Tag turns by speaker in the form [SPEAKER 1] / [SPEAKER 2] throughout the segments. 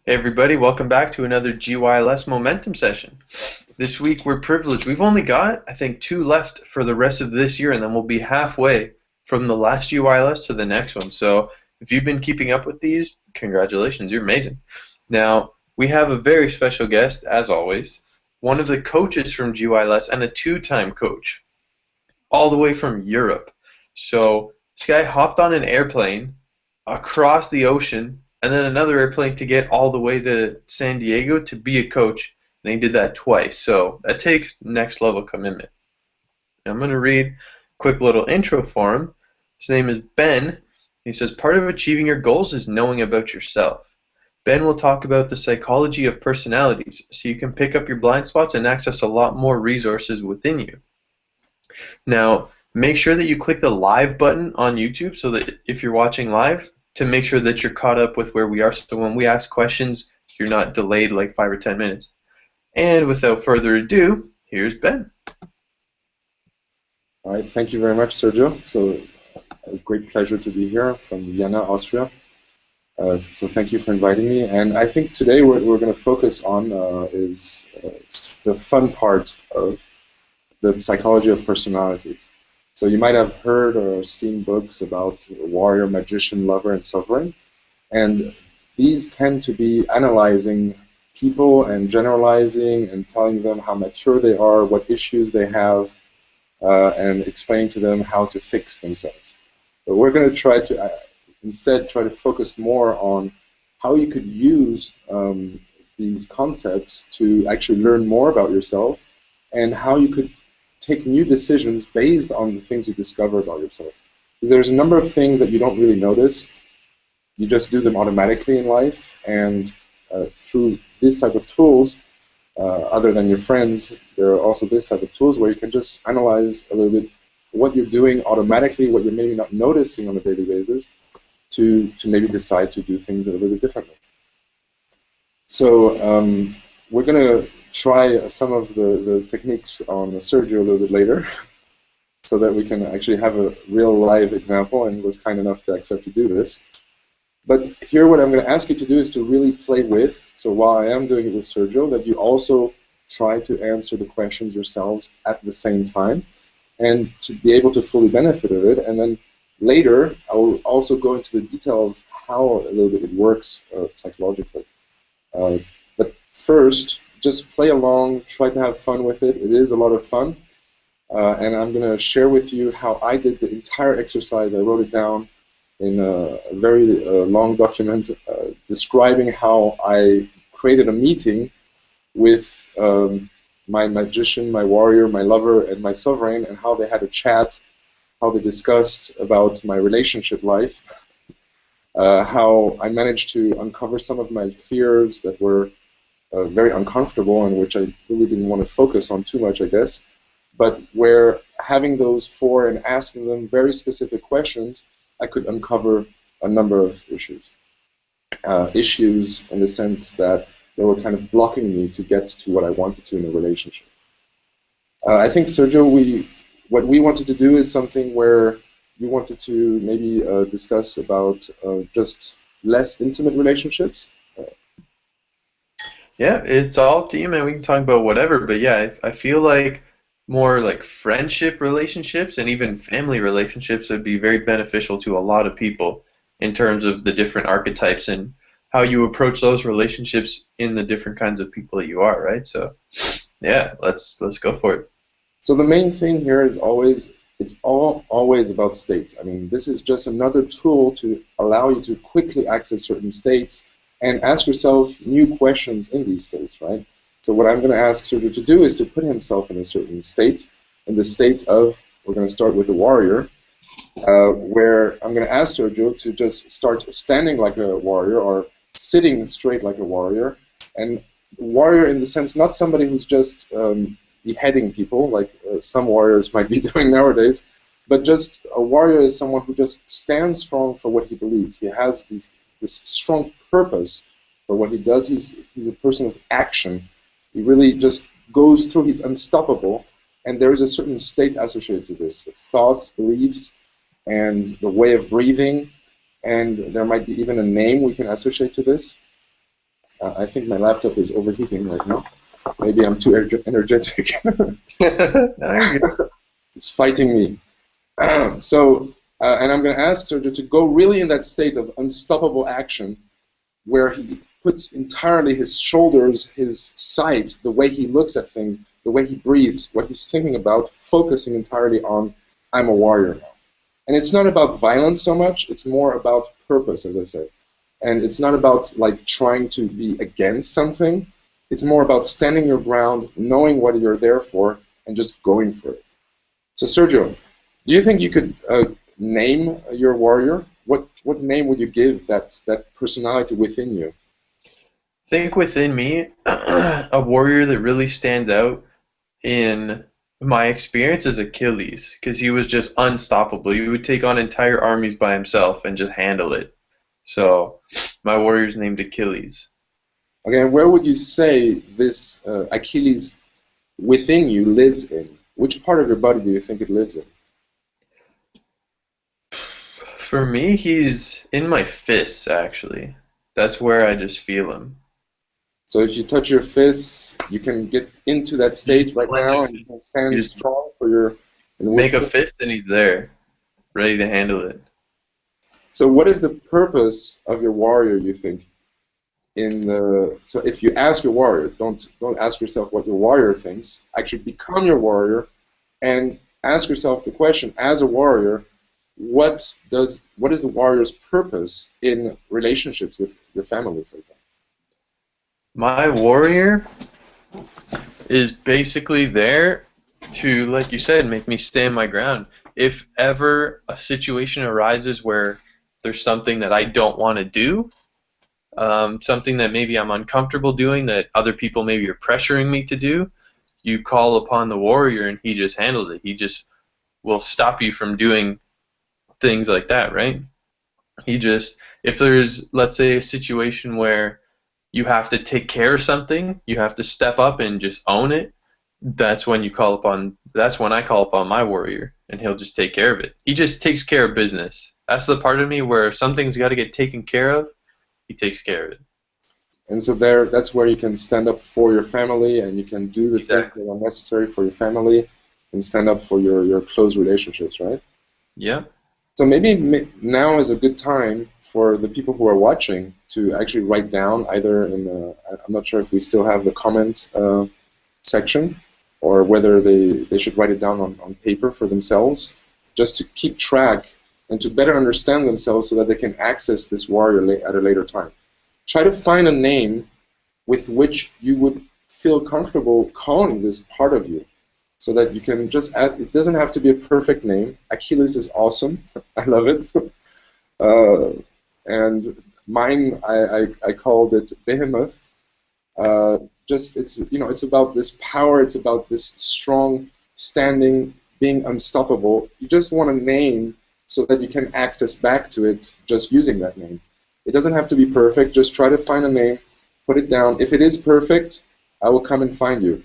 [SPEAKER 1] Hey everybody, welcome back to another GYLS momentum session. This week we're privileged. We've only got, I think, 2 left for the rest of this year, and then we'll be halfway from the last GYLS to the next one. So if you've been keeping up with these, congratulations, you're amazing. Now, we have a very special guest, as always, one of the coaches from GYLS and a 2-time coach, all the way from Europe. So this guy hopped on an airplane across the ocean and then another airplane to get all the way to San Diego to be a coach, and he did that twice. So that takes next level commitment. Now I'm going to read a quick little intro for him. His name is Ben. He says, part of achieving your goals is knowing about yourself. Ben will talk about the psychology of personalities so you can pick up your blind spots and access a lot more resources within you. Now, make sure that you click the live button on YouTube so that if you're watching live, to make sure that you're caught up with where we are. So when we ask questions, you're not delayed like 5 or 10 minutes. And without further ado, here's Ben.
[SPEAKER 2] All right, thank you very much, Sergio. So, a great pleasure to be here from Vienna, Austria. So thank you for inviting me. And I think today what we're going to focus on is the fun part of the psychology of personalities. So you might have heard or seen books about warrior, magician, lover, and sovereign. And these tend to be analyzing people and generalizing and telling them how mature they are, what issues they have, and explaining to them how to fix themselves. But we're going to try to instead try to focus more on how you could use these concepts to actually learn more about yourself and how you could take new decisions based on the things you discover about yourself. Because there's a number of things that you don't really notice. You just do them automatically in life, and through this type of tools, other than your friends, there are also this type of tools where you can just analyze a little bit what you're doing automatically, what you're maybe not noticing on a daily basis, to maybe decide to do things a little bit differently. So we're going to try some of the techniques on Sergio a little bit later so that we can actually have a real live example, and he was kind enough to accept to do this. But here what I'm going to ask you to do is to really play with, so while I am doing it with Sergio, that you also try to answer the questions yourselves at the same time and to be able to fully benefit of it. And then later I will also go into the detail of how a little bit it works psychologically. But first, just play along, try to have fun with it. It is a lot of fun. And I'm going to share with you how I did the entire exercise. I wrote it down in a very long document describing how I created a meeting with my magician, my warrior, my lover, and my sovereign, and how they had a chat, how they discussed about my relationship life, how I managed to uncover some of my fears that were very uncomfortable and which I really didn't want to focus on too much, I guess, but where having those 4 and asking them very specific questions, I could uncover a number of issues. Issues in the sense that they were kind of blocking me to get to what I wanted to in a relationship. I think, Sergio, what we wanted to do is something where you wanted to maybe discuss about just less intimate relationships.
[SPEAKER 1] Yeah, it's all up to you, man. We can talk about whatever, but yeah, I feel like more like friendship relationships and even family relationships would be very beneficial to a lot of people in terms of the different archetypes and how you approach those relationships in the different kinds of people that you are, right? So, yeah, let's go for it.
[SPEAKER 2] So the main thing here is always, it's always about state. I mean, this is just another tool to allow you to quickly access certain states and ask yourself new questions in these states, right? So what I'm going to ask Sergio to do is to put himself in a certain state, in the state of, we're going to start with the warrior, where I'm going to ask Sergio to just start standing like a warrior or sitting straight like a warrior. And warrior in the sense, not somebody who's just beheading people, like some warriors might be doing nowadays, but just a warrior is someone who just stands strong for what he believes. He has this strong purpose for what he does. He's a person of action. He really just goes through. He's unstoppable, and there is a certain state associated to this: thoughts, beliefs, and the way of breathing, and there might be even a name we can associate to this. I think my laptop is overheating right now. Maybe I'm too energetic. It's fighting me. And I'm going to ask Sergio to go really in that state of unstoppable action where he puts entirely his shoulders, his sight, the way he looks at things, the way he breathes, what he's thinking about, focusing entirely on, I'm a warrior now. And it's not about violence so much, it's more about purpose, as I said. And it's not about like trying to be against something, it's more about standing your ground, knowing what you're there for, and just going for it. So Sergio, do you think you could name your warrior? What name would you give that personality within you?
[SPEAKER 1] Think within me, a warrior that really stands out in my experience is Achilles, because he was just unstoppable. He would take on entire armies by himself and just handle it. So my warrior's named Achilles.
[SPEAKER 2] Okay, and where would you say this Achilles within you lives in? Which part of your body do you think it lives in?
[SPEAKER 1] For me, he's in my fists, actually. That's where I just feel him.
[SPEAKER 2] So if you touch your fists, you can get into that state right now, and you can stand strong for your.
[SPEAKER 1] Make a fist, and he's there, ready to handle it.
[SPEAKER 2] So what is the purpose of your warrior, you think? So if you ask your warrior, don't ask yourself what your warrior thinks. Actually become your warrior, and ask yourself the question: as a warrior, what is the warrior's purpose in relationships with your family, for example?
[SPEAKER 1] My warrior is basically there to, like you said, make me stand my ground. If ever a situation arises where there's something that I don't want to do, something that maybe I'm uncomfortable doing, that other people maybe are pressuring me to do, you call upon the warrior and he just handles it. He just will stop you from doing things like that, right? If there's, let's say, a situation where you have to take care of something, you have to step up and just own it, that's when I call upon my warrior, and he'll just take care of it. He just takes care of business. That's the part of me where if something's got to get taken care of, he takes care of it.
[SPEAKER 2] And so that's where you can stand up for your family, and you can do the things that are necessary for your family, and stand up for your close relationships, right?
[SPEAKER 1] Yeah.
[SPEAKER 2] So maybe now is a good time for the people who are watching to actually write down, either I'm not sure if we still have the comment section, or whether they should write it down on paper for themselves, just to keep track and to better understand themselves so that they can access this warrior at a later time. Try to find a name with which you would feel comfortable calling this part of you, so that you can just add. It doesn't have to be a perfect name. Achilles is awesome. I love it. And mine, I called it Behemoth. It's about this power. It's about this strong standing, being unstoppable. You just want a name so that you can access back to it just using that name. It doesn't have to be perfect. Just try to find a name, put it down. If it is perfect, I will come and find you.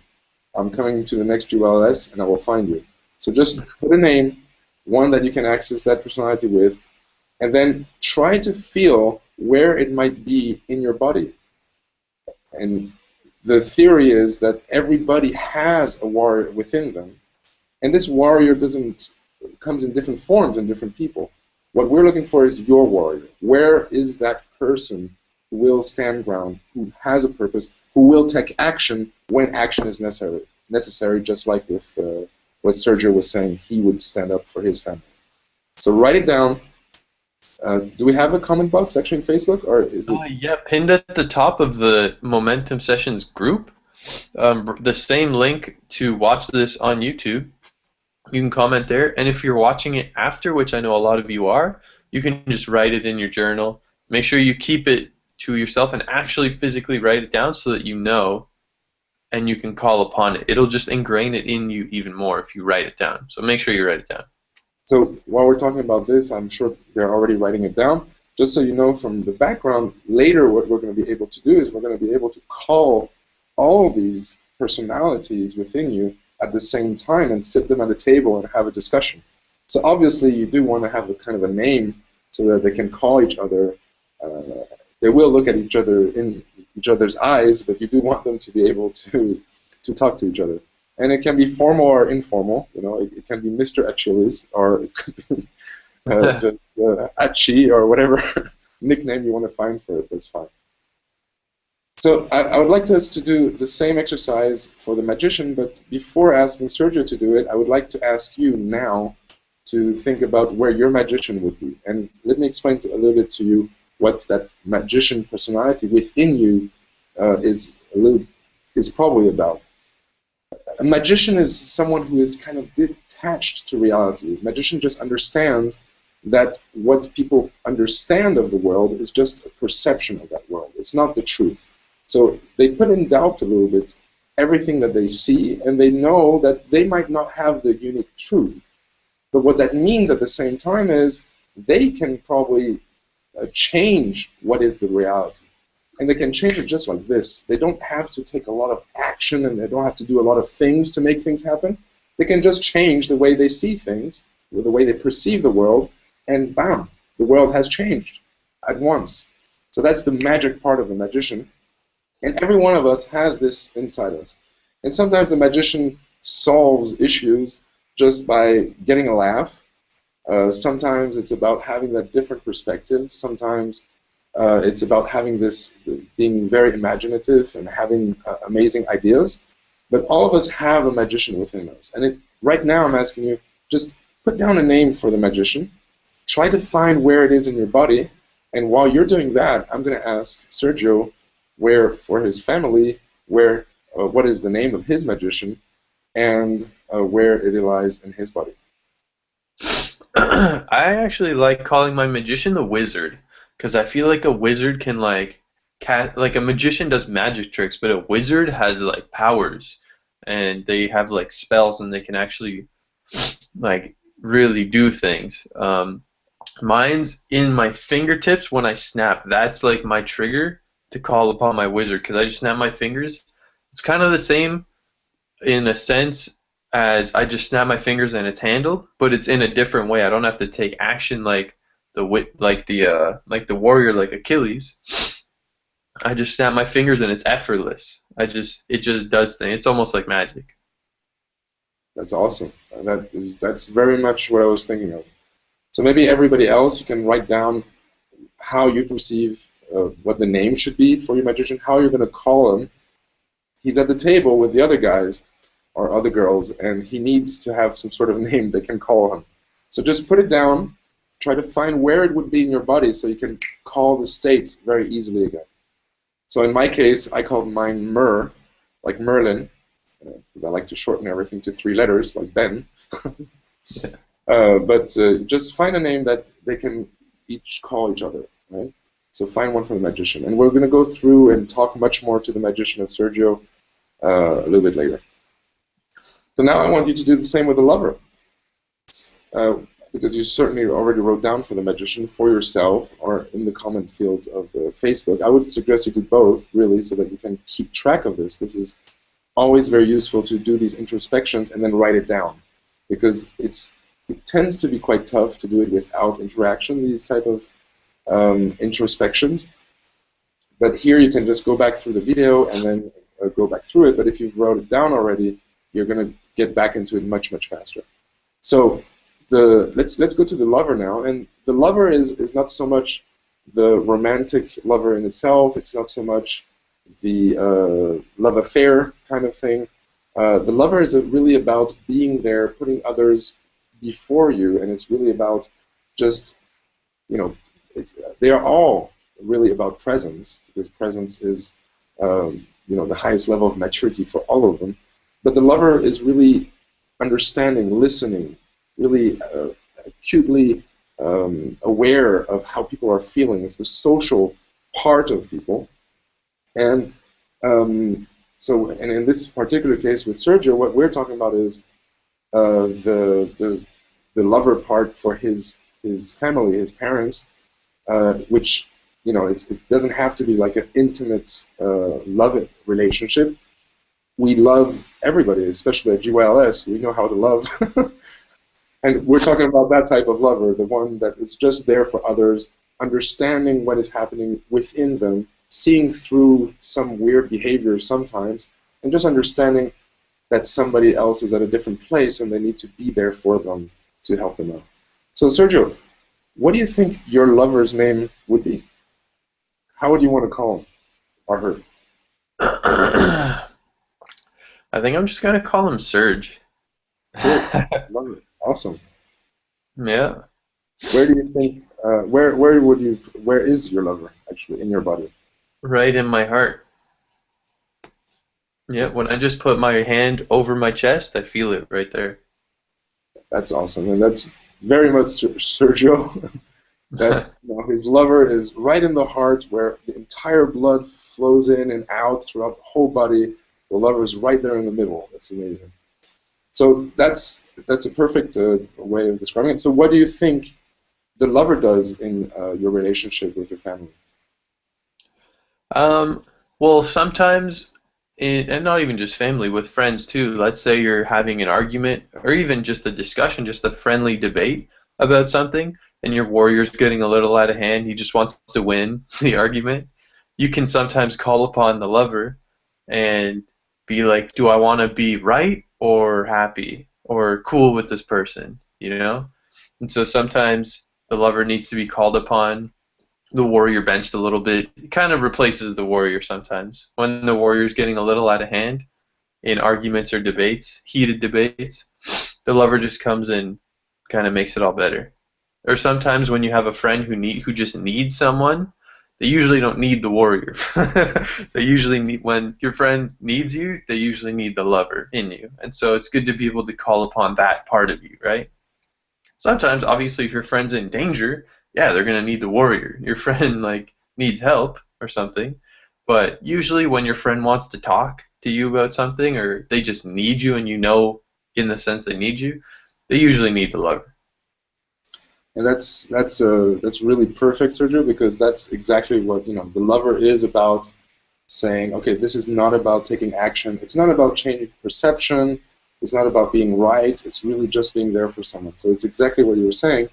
[SPEAKER 2] I'm coming to the next GYLS, and I will find you. So just put a name, one that you can access that personality with, and then try to feel where it might be in your body. And the theory is that everybody has a warrior within them, and this warrior comes in different forms in different people. What we're looking for is your warrior. Where is that person who will stand ground, who has a purpose, who will take action when action is necessary, just like with what Sergio was saying, he would stand up for his family. So write it down. Do we have a comment box actually in Facebook, or is it?
[SPEAKER 1] Yeah, pinned at the top of the Momentum Sessions group. The same link to watch this on YouTube. You can comment there, and if you're watching it after, which I know a lot of you are, you can just write it in your journal. Make sure you keep it to yourself and actually physically write it down so that you know, and you can call upon it. It'll just ingrain it in you even more if you write it down. So make sure you write it down.
[SPEAKER 2] So while we're talking about this, I'm sure they're already writing it down. Just so you know from the background, later what we're going to be able to do is we're going to be able to call all these personalities within you at the same time and sit them at a table and have a discussion. So obviously you do want to have a kind of a name so that they can call each other. They will look at each other each other's eyes, but you do want them to be able to talk to each other. And it can be formal or informal. You know, it can be Mr. Achilles, or it could be just Achi, or whatever nickname you want to find for it. That's fine. So I would like us to do the same exercise for the magician, but before asking Sergio to do it, I would like to ask you now to think about where your magician would be. And let me explain a little bit to you what that magician personality within you is probably about. A magician is someone who is kind of detached to reality. A magician just understands that what people understand of the world is just a perception of that world. It's not the truth. So they put in doubt a little bit everything that they see, and they know that they might not have the unique truth. But what that means at the same time is they can probably change what is the reality. And they can change it just like this. They don't have to take a lot of action, and they don't have to do a lot of things to make things happen. They can just change the way they see things, or the way they perceive the world, and bam, the world has changed at once. So that's the magic part of the magician. And every one of us has this inside us. And sometimes the magician solves issues just by getting a laugh. Sometimes it's about having that different perspective. Sometimes it's about having this, being very imaginative and having amazing ideas. But all of us have a magician within us. And right now I'm asking you, just put down a name for the magician. Try to find where it is in your body. And while you're doing that, I'm going to ask Sergio where, for his family, what is the name of his magician, and where it lies in his body.
[SPEAKER 1] I actually like calling my magician the wizard, because I feel like a wizard can like a magician does magic tricks, but a wizard has like powers, and they have like spells, and they can actually like really do things. Mine's in my fingertips when I snap. That's like my trigger to call upon my wizard, because I just snap my fingers. It's kind of the same in a sense as I just snap my fingers and it's handled, but it's in a different way. I don't have to take action like the warrior, like Achilles. I just snap my fingers and it's effortless. It just does things. It's almost like magic.
[SPEAKER 2] That's awesome. That's very much what I was thinking of. So maybe everybody else, you can write down how you perceive what the name should be for your magician, how you're going to call him. He's at the table with the other guys or other girls, and he needs to have some sort of name they can call him. So just put it down, try to find where it would be in your body so you can call the state very easily again. So in my case, I called mine Mer, like Merlin, because I like to shorten everything to 3 letters, like Ben. But just find a name that they can each call each other, right? So find one for the magician. And we're going to go through and talk much more to the magician of Sergio a little bit later. So now I want you to do the same with the lover. Because you certainly already wrote down for the magician for yourself or in the comment fields of the Facebook. I would suggest you do both, really, so that you can keep track of this. This is always very useful to do these introspections and then write it down. Because it tends to be quite tough to do it without interaction, these type of introspections. But here you can just go back through the video and then go back through it. But if you've wrote it down already, you're going to get back into it much, much faster. So let's go to the lover now. And the lover is not so much the romantic lover in itself. It's not so much the love affair kind of thing. The lover is really about being there, putting others before you, and it's really about just, they are all really about presence, because presence is, the highest level of maturity for all of them. But the lover is really understanding, listening, really acutely aware of how people are feeling. It's the social part of people. And so, and in this particular case with Sergio, what we're talking about is the lover part for his family, his parents, which, it doesn't have to be like an intimate love relationship. We love everybody, especially at GYLS. We know how to love. And we're talking about that type of lover, the one that is just there for others, understanding what is happening within them, seeing through some weird behavior sometimes, and just understanding that somebody else is at a different place and they need to be there for them to help them out. So Sergio, what do you think your lover's name would be? How would you want to call him or her?
[SPEAKER 1] I think I'm just gonna call him Serge.
[SPEAKER 2] Serge, love it. Awesome.
[SPEAKER 1] Yeah.
[SPEAKER 2] Where do you think? Where is your lover actually in your body?
[SPEAKER 1] Right in my heart. Yeah, when I just put my hand over my chest, I feel it right there.
[SPEAKER 2] That's awesome, and that's very much Sergio. That's, his lover is right in the heart, where the entire blood flows in and out throughout the whole body. The lover is right there in the middle. That's amazing. So that's a perfect way of describing it. So what do you think the lover does in your relationship with your family?
[SPEAKER 1] Well, sometimes, and not even just family, with friends too. Let's say you're having an argument, or even just a discussion, just a friendly debate about something, and your warrior's getting a little out of hand. He just wants to win the argument. You can sometimes call upon the lover and be like, do I want to be right or happy or cool with this person, you know? And so sometimes the lover needs to be called upon, the warrior benched a little bit. It kind of replaces the warrior sometimes. When the warrior's getting a little out of hand in arguments or debates, heated debates, the lover just comes in, kind of makes it all better. Or sometimes when you have a friend who just needs someone, they usually don't need the warrior. They usually need, when your friend needs you, they usually need the lover in you. And so it's good to be able to call upon that part of you, right? Sometimes, obviously, if your friend's in danger, yeah, they're gonna need the warrior. Your friend needs help or something. But usually when your friend wants to talk to you about something, or they just need you and you know in the sense they need you, they usually need the lover.
[SPEAKER 2] And that's really perfect, Sergio, because that's exactly what the lover is about. Saying, okay, this is not about taking action. It's not about changing perception. It's not about being right. It's really just being there for someone. So it's exactly what you were saying.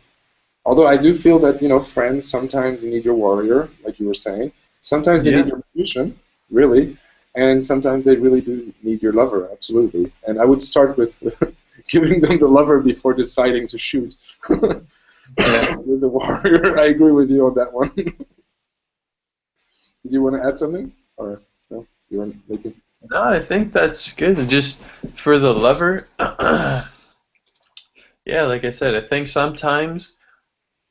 [SPEAKER 2] Although I do feel that friends sometimes need your warrior, like you were saying. Sometimes they need your magician, really, and sometimes they really do need your lover, absolutely. And I would start with giving them the lover before deciding to shoot. With the warrior, I agree with you on that one. Did you want to add something, or no? You want to make it?
[SPEAKER 1] No, I think that's good. And just for the lover, yeah, like I said, I think sometimes,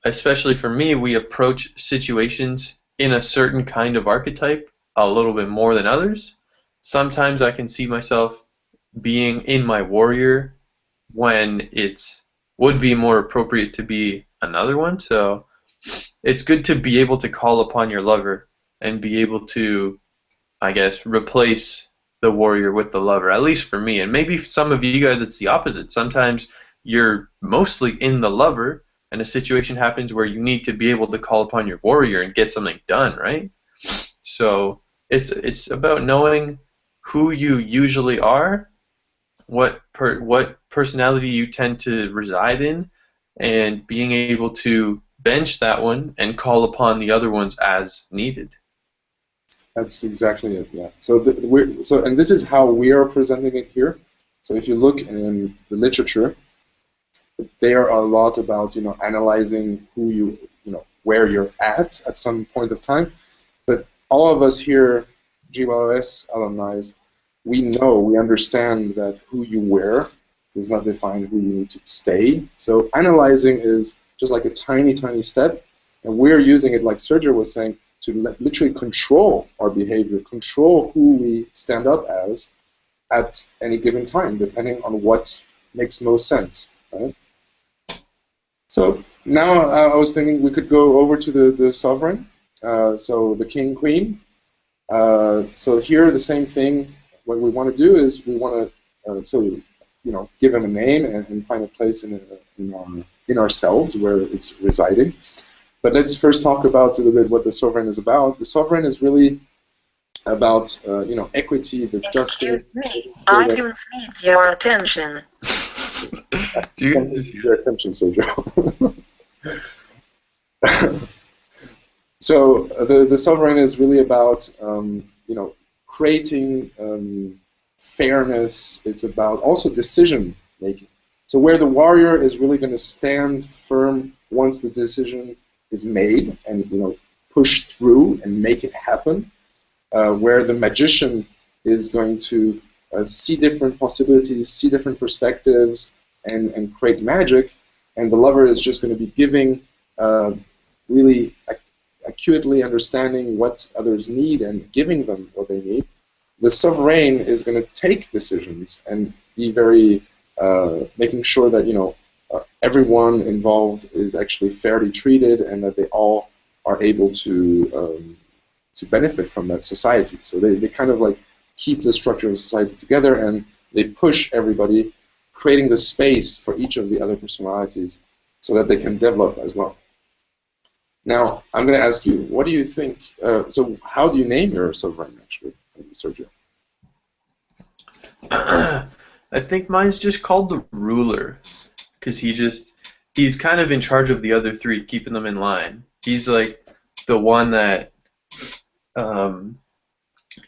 [SPEAKER 1] especially for me, we approach situations in a certain kind of archetype a little bit more than others. Sometimes I can see myself being in my warrior when it would be more appropriate to be another one. So it's good to be able to call upon your lover and be able to, I guess, replace the warrior with the lover, at least for me. And maybe for some of you guys it's the opposite. Sometimes you're mostly in the lover and a situation happens where you need to be able to call upon your warrior and get something done, right? So it's about knowing who you usually are, what personality you tend to reside in, and being able to bench that one and call upon the other ones as needed.
[SPEAKER 2] That's exactly it. Yeah. So and this is how we are presenting it here. So if you look in the literature, they are a lot about analyzing who where you're at some point of time. But all of us here, GYLS alumni, we understand that who you were does not define who you need to stay. So analyzing is just like a tiny, tiny step, and we're using it, like Sergio was saying, to literally control our behavior, control who we stand up as at any given time, depending on what makes most sense, right? So now I was thinking we could go over to the sovereign, so the king, queen. So here the same thing. What we want to do is we want to give him a name and find a place in ourselves where it's residing. But let's first talk about a little bit what the sovereign is about. The sovereign is really about equity, the justice.
[SPEAKER 3] Excuse me, iTunes needs your attention.
[SPEAKER 2] Your attention, Sergio. So the sovereign is really about creating fairness. It's about also decision making. So where the warrior is really going to stand firm once the decision is made and push through and make it happen, where the magician is going to see different possibilities, see different perspectives, and create magic, and the lover is just going to be giving really acutely understanding what others need and giving them what they need. The sovereign is going to take decisions and be very making sure that everyone involved is actually fairly treated and that they all are able to benefit from that society. So they kind of like keep the structure of society together, and they push everybody, creating the space for each of the other personalities so that they can develop as well. Now, I'm going to ask you, what do you think, so how do you name your sovereign, actually, Sergio?
[SPEAKER 1] I think mine's just called the ruler, because he's kind of in charge of the other three, keeping them in line. He's like the one that,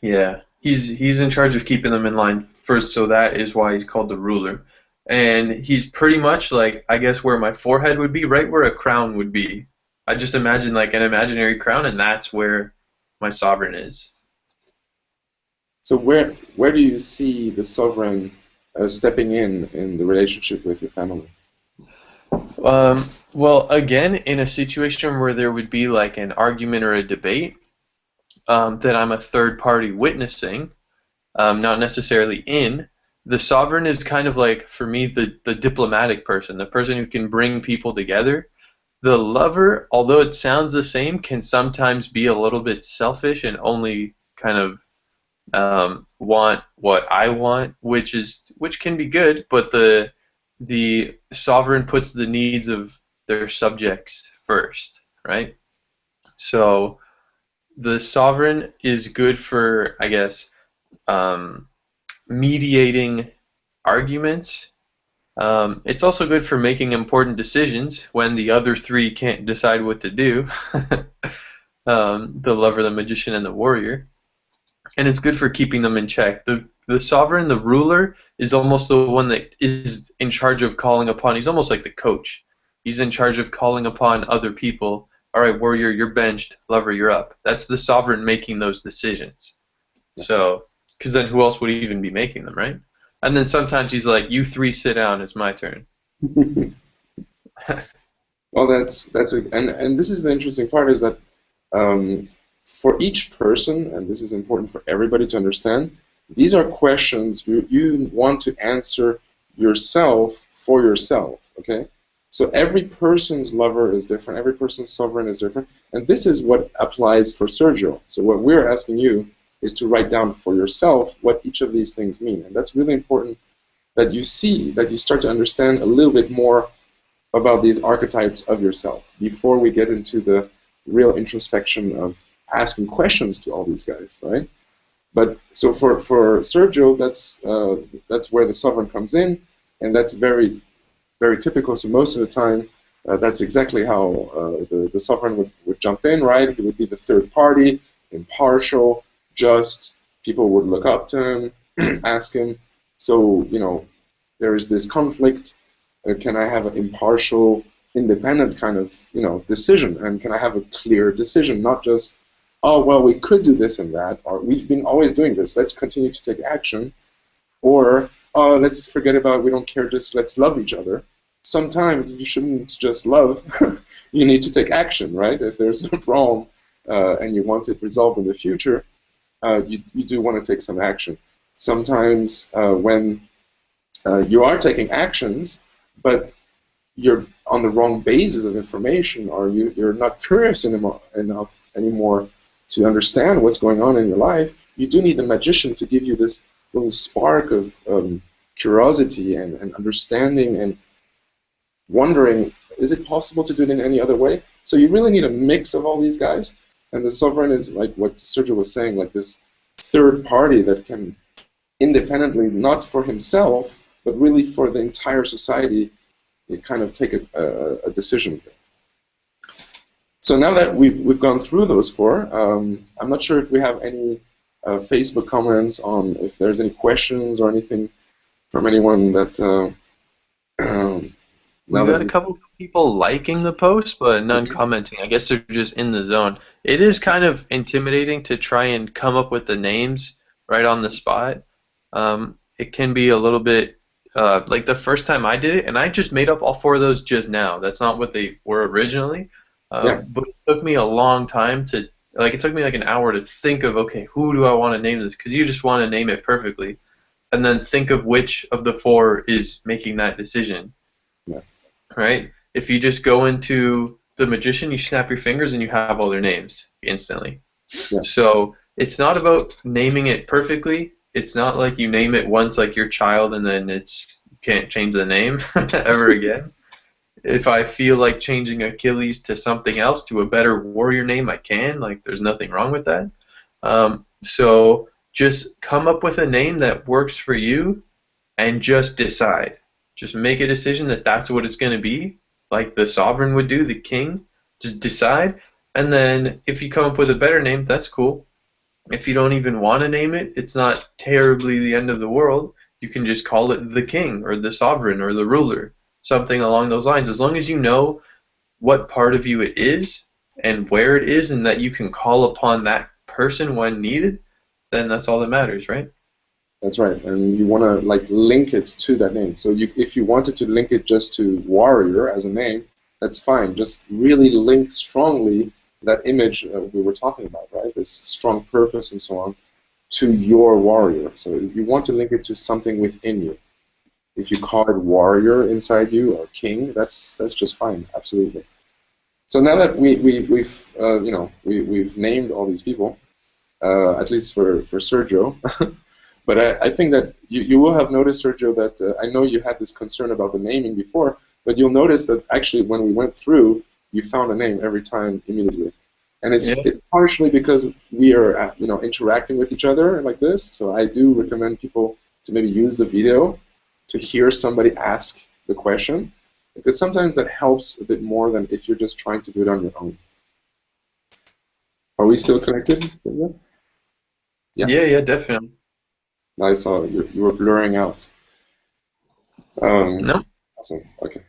[SPEAKER 1] yeah, he's in charge of keeping them in line first, so that is why he's called the ruler. And he's pretty much like, I guess, where my forehead would be, right where a crown would be. I just imagine like an imaginary crown, and that's where my sovereign is.
[SPEAKER 2] So where do you see the sovereign stepping in the relationship with your family?
[SPEAKER 1] Well, again, in a situation where there would be like an argument or a debate that I'm a third party witnessing, not necessarily in, the sovereign is kind of like, for me, the diplomatic person, the person who can bring people together. The lover, although it sounds the same, can sometimes be a little bit selfish and only kind of want what I want, which can be good, but the sovereign puts the needs of their subjects first, right? So the sovereign is good for, I guess, mediating arguments. It's also good for making important decisions when the other three can't decide what to do. The lover, the magician, and the warrior. And it's good for keeping them in check. The sovereign, the ruler, is almost the one that is in charge of calling upon. He's almost like the coach. He's in charge of calling upon other people. All right, warrior, you're benched. Lover, you're up. That's the sovereign making those decisions. So, because then who else would even be making them, right? And then sometimes he's like, "You three sit down. It's my turn."
[SPEAKER 2] Well, and this is the interesting part, is that for each person, and this is important for everybody to understand, these are questions you want to answer yourself for yourself. Okay, so every person's lover is different. Every person's sovereign is different, and this is what applies for Sergio. So what we're asking you is to write down for yourself what each of these things mean. And that's really important, that you see, that you start to understand a little bit more about these archetypes of yourself before we get into the real introspection of asking questions to all these guys, right? But so for Sergio, that's where the sovereign comes in, and that's very, very typical. So most of the time, that's exactly how the sovereign would jump in, right? He would be the third party, impartial, just, people would look up to him, ask him. So, there is this conflict. Can I have an impartial, independent kind of, decision? And can I have a clear decision, not just, oh, well, we could do this and that, or we've been always doing this, let's continue to take action, or, oh, let's forget about it, we don't care, just let's love each other. Sometimes you shouldn't just love, you need to take action, right? If there's a problem and you want it resolved in the future, you do want to take some action. Sometimes when you are taking actions, but you're on the wrong basis of information, or you're not curious enough anymore to understand what's going on in your life, you do need a magician to give you this little spark of curiosity and understanding and wondering, is it possible to do it in any other way? So you really need a mix of all these guys. And the sovereign is like what Sergio was saying, like this third party that can independently, not for himself, but really for the entire society, kind of take a decision. So now that we've gone through those four, I'm not sure if we have any Facebook comments on if there's any questions or anything from anyone that.
[SPEAKER 1] We've got a couple people liking the post, but none commenting. I guess they're just in the zone. It is kind of intimidating to try and come up with the names right on the spot. It can be a little bit like the first time I did it, and I just made up all four of those just now. That's not what they were originally. But it took me a long time to, like, it took me like an hour to think of, okay, who do I want to name this? Because you just want to name it perfectly, and then think of which of the four is making that decision.
[SPEAKER 2] Yeah.
[SPEAKER 1] Right? If you just go into the magician, you snap your fingers and you have all their names instantly.
[SPEAKER 2] Yeah.
[SPEAKER 1] So it's not about naming it perfectly. It's not like you name it once like your child and then you can't change the name ever again. If I feel like changing Achilles to something else, to a better warrior name, I can. Like, there's nothing wrong with that. So just come up with a name that works for you and just decide. Just make a decision that that's what it's going to be, like the sovereign would do, the king. Just decide, and then if you come up with a better name, that's cool. If you don't even want to name it, it's not terribly the end of the world. You can just call it the king or the sovereign or the ruler, something along those lines. As long as you know what part of you it is and where it is and that you can call upon that person when needed, then that's all that matters, right?
[SPEAKER 2] That's right, and you want to like link it to that name. So if you wanted to link it just to warrior as a name, that's fine. Just really link strongly that image we were talking about, right? This strong purpose and so on, to your warrior. So you want to link it to something within you. If you call it warrior inside you or king, that's just fine, absolutely. So now that we've named all these people, at least for Sergio. But I think that you will have noticed, Sergio, that I know you had this concern about the naming before, but you'll notice that actually when we went through, you found a name every time immediately. And it's partially because we are interacting with each other like this, so I do recommend people to maybe use the video to hear somebody ask the question, because sometimes that helps a bit more than if you're just trying to do it on your own. Are we still connected?
[SPEAKER 1] Yeah, definitely.
[SPEAKER 2] I saw you were blurring out.
[SPEAKER 1] No.
[SPEAKER 2] Awesome. Okay.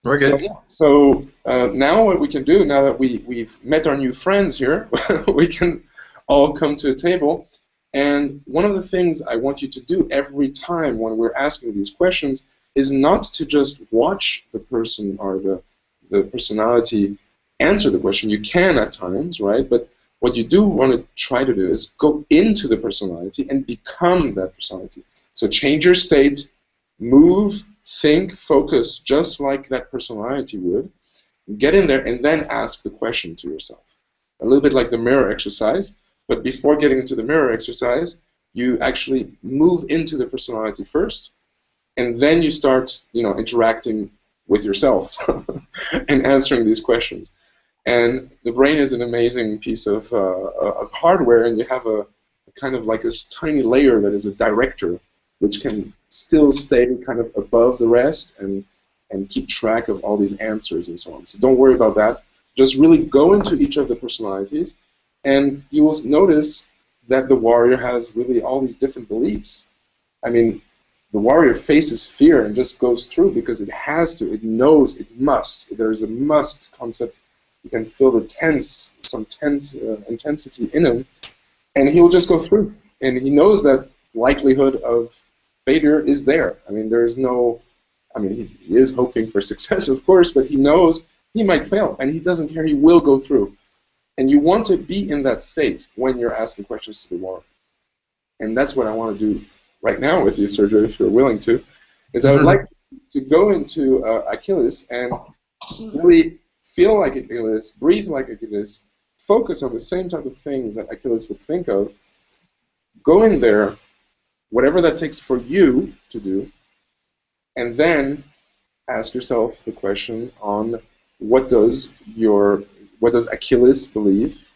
[SPEAKER 1] We're good.
[SPEAKER 2] So now what we can do, now that we've met our new friends here, we can all come to a table. And one of the things I want you to do every time when we're asking these questions is not to just watch the person or the personality answer the question. You can at times, right? But what you do want to try to do is go into the personality and become that personality. So change your state, move, think, focus just like that personality would. Get in there and then ask the question to yourself. A little bit like the mirror exercise, but before getting into the mirror exercise, you actually move into the personality first, and then you start, interacting with yourself and answering these questions. And the brain is an amazing piece of hardware, and you have a kind of like this tiny layer that is a director, which can still stay kind of above the rest and keep track of all these answers and so on. So don't worry about that. Just really go into each of the personalities, and you will notice that the warrior has really all these different beliefs. I mean, the warrior faces fear and just goes through because it has to. It knows it must. There is a must concept. You can feel the some tense intensity in him, and he'll just go through. And he knows that likelihood of failure is there. I mean, there is no. I mean, he is hoping for success, of course, but he knows he might fail, and he doesn't care. He will go through. And you want to be in that state when you're asking questions to the warrior. And that's what I want to do right now with you, Sergio, if you're willing to. Is I would like to go into Achilles and really feel like Achilles, breathe like Achilles, focus on the same type of things that Achilles would think of. Go in there, whatever that takes for you to do, and then ask yourself the question on what does Achilles believe?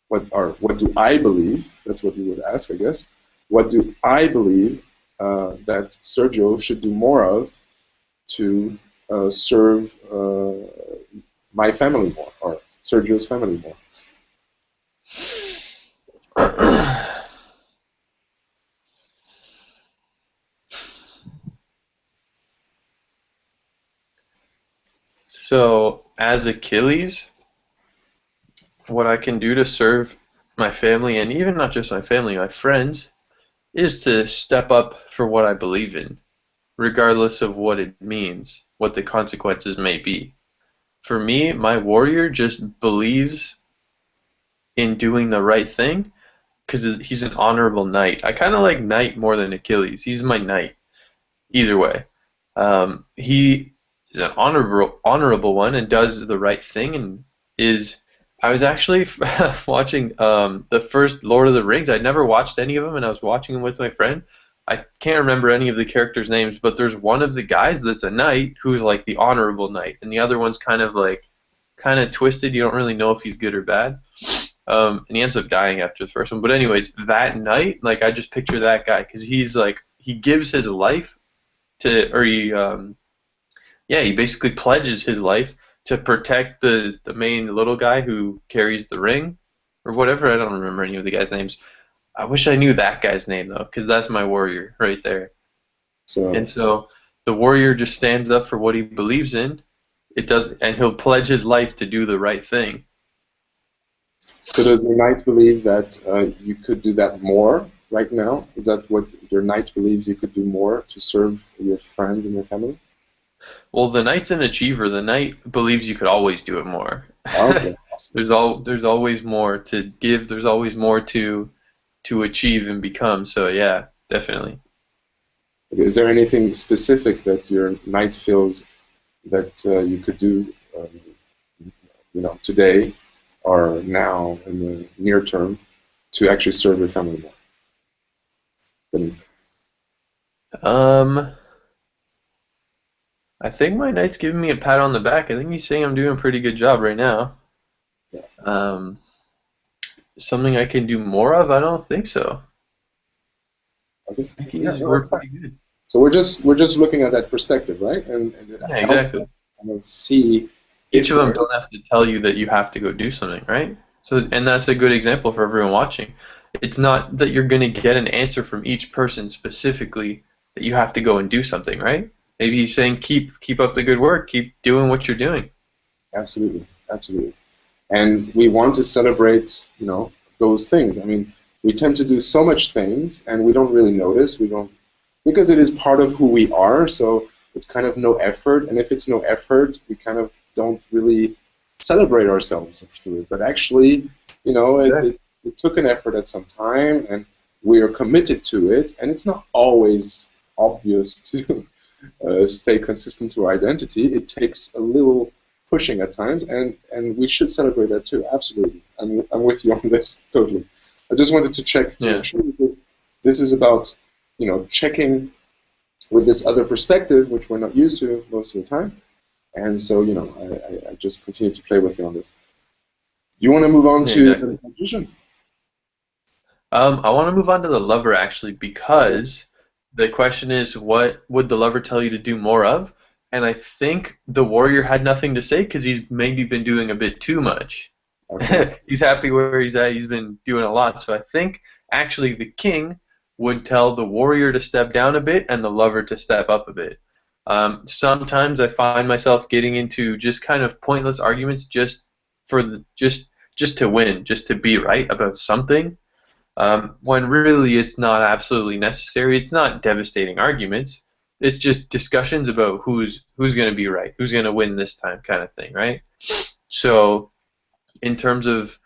[SPEAKER 2] What do I believe? That's what you would ask, I guess. What do I believe that Sergio should do more of to serve my family more, or Sergio's family more?
[SPEAKER 1] So, as Achilles, what I can do to serve my family, and even not just my family, my friends, is to step up for what I believe in, regardless of what it means, what the consequences may be. For me, my warrior just believes in doing the right thing because he's an honorable knight. I kind of like knight more than Achilles. He's my knight, either way. He is an honorable one and does the right thing and is. I was actually watching the first Lord of the Rings. I'd never watched any of them, and I was watching them with my friend. I can't remember any of the characters' names, but there's one of the guys that's a knight who's like the honorable knight, and the other one's kind of twisted. You don't really know if he's good or bad. And he ends up dying after the first one. But anyways, that knight, like I just picture that guy because he's like he gives his life to, or he basically pledges his life to protect the main little guy who carries the ring or whatever. I don't remember any of the guys' names. I wish I knew that guy's name though, because that's my warrior right there. And so the warrior just stands up for what he believes in. It does, and he'll pledge his life to do the right thing.
[SPEAKER 2] So does your knight believe that you could do that more right now? Is that what your knight believes you could do more to serve your friends and your family?
[SPEAKER 1] Well, the knight's an achiever. The knight believes you could always do it more.
[SPEAKER 2] Okay. Awesome.
[SPEAKER 1] There's always more to give. There's always more to achieve and become. So yeah, definitely.
[SPEAKER 2] Is there anything specific that your knight feels that you could do, today or now in the near term to actually serve your family more?
[SPEAKER 1] I think my knight's giving me a pat on the back. I think he's saying I'm doing a pretty good job right now.
[SPEAKER 2] Yeah.
[SPEAKER 1] Something I can do more of? I don't think so.
[SPEAKER 2] Okay.
[SPEAKER 1] I think we're pretty good.
[SPEAKER 2] So we're just looking at that perspective, right? And
[SPEAKER 1] yeah, exactly.
[SPEAKER 2] Kind of see
[SPEAKER 1] each of them don't have to tell you that you have to go do something, right? So, and that's a good example for everyone watching. It's not that you're going to get an answer from each person specifically that you have to go and do something, right? Maybe he's saying keep up the good work, keep doing what you're doing.
[SPEAKER 2] Absolutely, absolutely. And we want to celebrate, those things. I mean, we tend to do so much things, and we don't really notice. We don't, because it is part of who we are. So it's kind of no effort. And if it's no effort, we kind of don't really celebrate ourselves through it. But actually, it took an effort at some time, and we are committed to it. And it's not always obvious to stay consistent to our identity. It takes a little pushing at times, and we should celebrate that too. Absolutely, I'm with you on this totally. I just wanted to check to make sure, because this is about checking with this other perspective, which we're not used to most of the time, and so I just continue to play with you on this. You want to move on to the magician?
[SPEAKER 1] I want to move on to the lover actually, because the question is, what would the lover tell you to do more of? And I think the warrior had nothing to say because he's maybe been doing a bit too much. Okay. He's happy where he's at. He's been doing a lot. So I think actually the king would tell the warrior to step down a bit and the lover to step up a bit. Sometimes I find myself getting into just kind of pointless arguments just to win, just to be right about something. When really it's not absolutely necessary. It's not devastating arguments. It's just discussions about who's going to be right, who's going to win this time, kind of thing, right? So, in terms of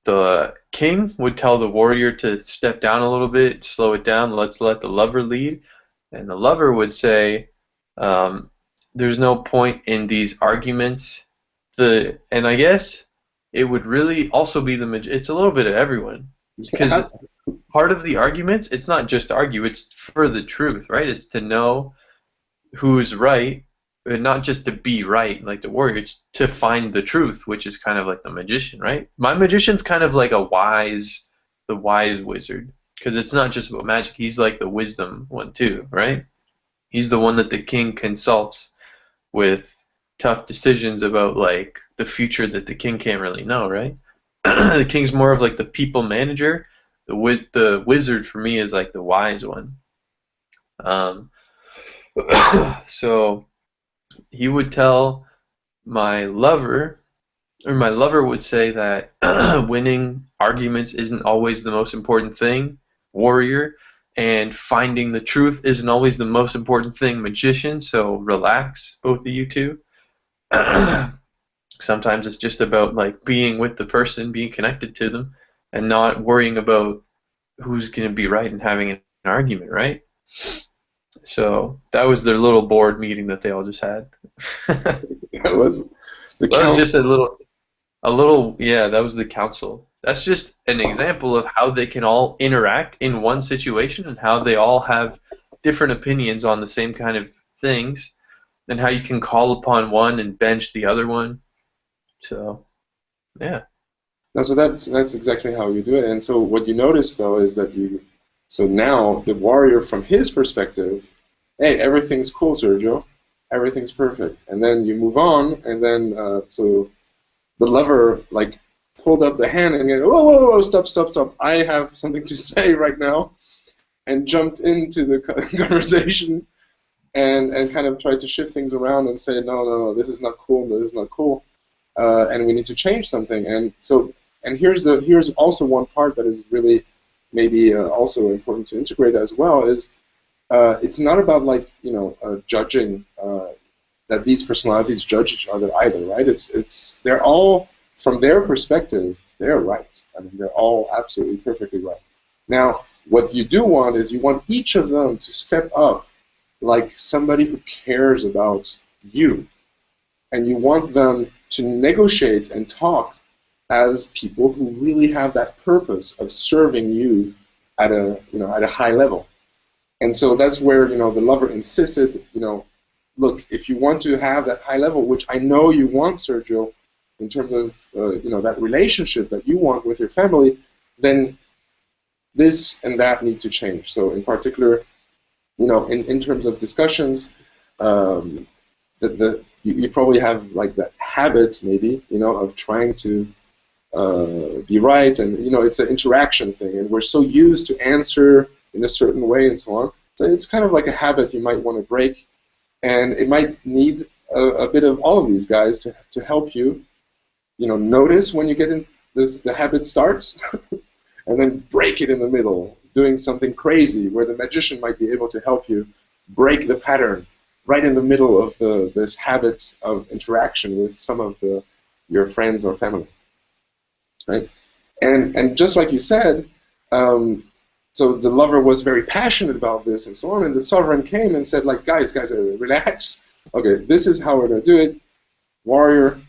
[SPEAKER 1] the king would tell the warrior to step down a little bit, slow it down. Let's let the lover lead, and the lover would say, "There's no point in these arguments." And I guess it would really also be it's a little bit of everyone. Because part of the arguments, it's not just to argue, it's for the truth, right? It's to know who's right, and not just to be right like the warrior. It's to find the truth, which is kind of like the magician, right? My magician's kind of like the wise wizard, because it's not just about magic. He's like the wisdom one too, right? He's the one that the king consults with tough decisions about like the future that the king can't really know, right? The king's more of like the people manager. The wizard for me is like the wise one. So he would tell my lover, or my lover would say that winning arguments isn't always the most important thing, warrior, and finding the truth isn't always the most important thing, magician. So relax, both of you two. Sometimes it's just about like being with the person, being connected to them, and not worrying about who's going to be right and having an argument, right? So that was their little board meeting that they all just had.
[SPEAKER 2] That was the
[SPEAKER 1] That was just
[SPEAKER 2] council.
[SPEAKER 1] yeah, that was the council. That's just an example of how they can all interact in one situation and how they all have different opinions on the same kind of things, and how you can call upon one and bench the other one. So, yeah.
[SPEAKER 2] No, so that's exactly how you do it. And so what you notice though is that so now the warrior from his perspective, hey, everything's cool, Sergio, everything's perfect. And then you move on, and then so the lover like pulled up the hand and went, whoa, whoa, whoa, stop, I have something to say right now, and jumped into the conversation and kind of tried to shift things around and say, no, this is not cool, and we need to change something. And so, and here's also one part that is really maybe also important to integrate as well, is it's not about like judging that these personalities judge each other either, right? It's they're all, from their perspective, they're right. I mean, they're all absolutely perfectly right. Now, what you do want is you want each of them to step up like somebody who cares about you, and you want them to negotiate and talk as people who really have that purpose of serving you at a high level. And so that's where the lover insisted, look, if you want to have that high level, which I know you want, Sergio, in terms of that relationship that you want with your family, then this and that need to change. So in particular, in terms of discussions, you probably have like that habit maybe, of trying to be right, and it's an interaction thing, and we're so used to answer in a certain way and so on. So it's kind of like a habit you might want to break, and it might need a bit of all of these guys to help you, notice when you get in the habit starts, and then break it in the middle, doing something crazy where the magician might be able to help you break the pattern right in the middle of this habit of interaction with some of your friends or family. Right? And just like you said, so the lover was very passionate about this and so on, and the sovereign came and said, like, guys, relax. Okay, this is how we're going to do it. Warrior,